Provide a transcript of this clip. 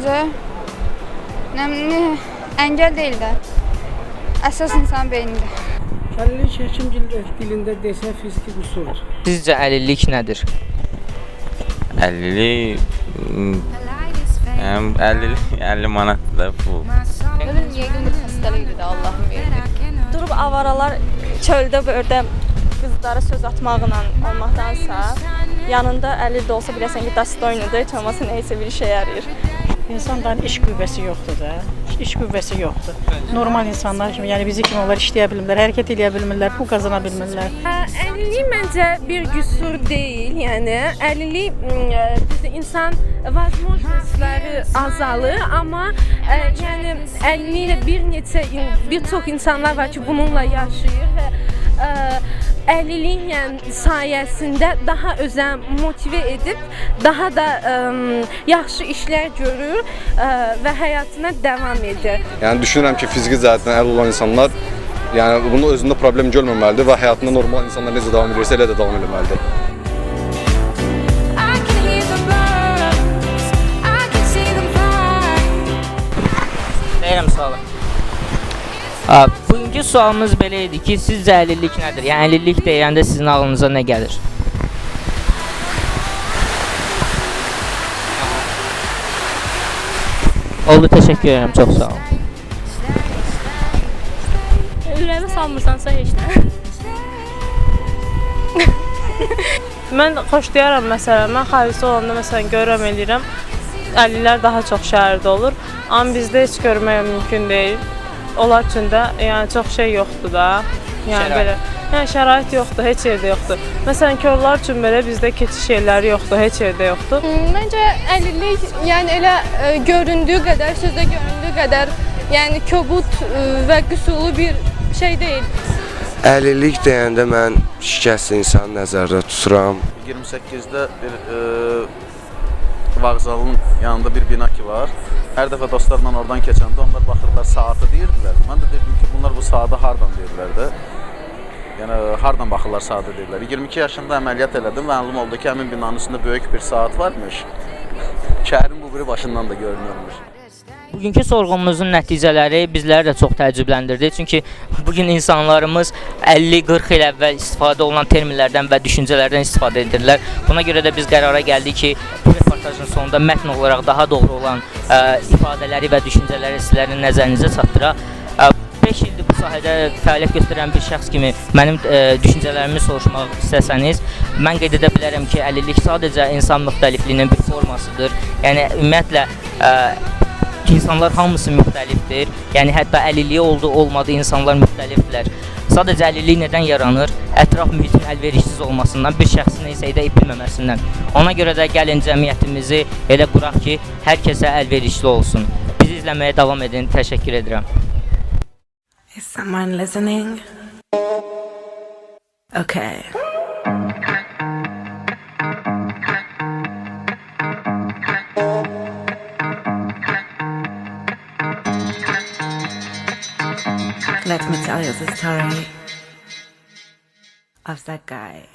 Məncə əngəl deyil də. Əsas insan beynində. Əlillik həkim dilində desə fiziki qüsurdur. Sizcə əlillik nədir? Əlillik 50 manatdır da bu. Ölüm yəqin bir xəstəlikdir də Allahın verdiyi. Durub avaralar çöldə bördə qızlara söz atmaqla olmaqdansa, yanında əlil də olsa biləsən ki, dostoynudur, heç olmasa neysə bir işə yarayır. İnsanların iş qüvvəsi yoxdur da. İş qüvvəsi yoxdur. Normal insanlar kimi, yəni bizi kimi onlar işləyə bilmirlər, hərəkət edə bilmirlər, pul qazana bilmirlər. Əlillik məncə bir qüsur deyil. Yəni əlillik insan возможностları azalır, amma yəni əlilliklə bir çox insanlar var ki, bununla yaşayır və əlilliyin sayəsində daha özə motive edib, daha da yaxşı işlər görür və həyatına davam edir. Yəni düşünürəm ki, fiziki cəhətdən əlil olan insanlar yəni bunu özündə problem görməməlidir və həyatında normal insanlar necə davam edirsə elə də davam etməlidir. Deyirəm, sağ olun. Bugünkü sualımız belə idi ki, sizcə əlillik nədir? Yəni əlillik deyəndə sizin ağlınıza nə gəlir? Oldu, təşəkkür edirəm, çox sağ olun. Ürəyimə salmırsansa heç nə. Mən xoşlayaram məsələn, mən xaricdə olanda məsələn görürəm eləyirəm, əlillər daha çox şəhərdə olur, amma bizdə heç görmək mümkün deyil. Onlar üçün də yəni çox şey yoxdur da. Yəni belə, yəni şərait yoxdur, heç yerdə yoxdur. Məsələn, körlər üçün belə bizdə keçiş yerləri yoxdur, heç yerdə yoxdur. Məncə əlillik yəni elə göründüyü qədər, sözdə göründüyü qədər, yəni kobud və qüsurlu bir şey deyil. Əlillik deyəndə mən şikəst insanı nəzərdə tuturam. 28-də bir vağzalın yanında bir bina ki var. Hər dəfə dostlarla oradan keçəndə onlar baxırlar, saatı deyirdilər. Mən də dedim ki, bunlar bu saatı hardan deyirlər də. Yəni hardan baxırlar saatı deyirlər. 22 yaşında əməliyyat elədim və məlum oldu ki, həmin binanın üstündə böyük bir saat varmış. Şəhərin bu biri başından da görünürmüş. Bugünkü sorğumuzun nəticələri bizləri də çox təəccübləndirdi. Çünki bugün insanlarımız 50-40 il əvvəl istifadə olunan terminlərdən və düşüncələrdən istifadə edirlər. Buna görə də biz qərara gəldik ki, bu reportajın sonunda mətn olaraq daha doğru olan ifadələri və düşüncələri sizlərin nəzərinizə çatdıraq. 5 ildir bu sahədə fəaliyyət göstərən bir şəxs kimi mənim düşüncələrimi soruşmaq istəsəniz, mən qeyd edə bilərəm ki, əlillik sadəcə insan müxtəlifliyinin bir formasıdır. Yəni ümumiyyətlə İnsanlar hamısı müxtəlifdir. Yəni hətta əlilliyi olmadığı insanlar müxtəlifdirlər. Sadəcə əlillik nədən yaranır? Ətraf mühitin əlverişsiz olmasından, bir şəxsin isə edə bilməməsindən. Ona görə də gəlin cəmiyyətimizi elə quraq ki, hər kəsə əlverişli olsun. Bizi izləməyə davam edin. Təşəkkür edirəm. Is someone listening? Okay. Let me tell you the story of that guy.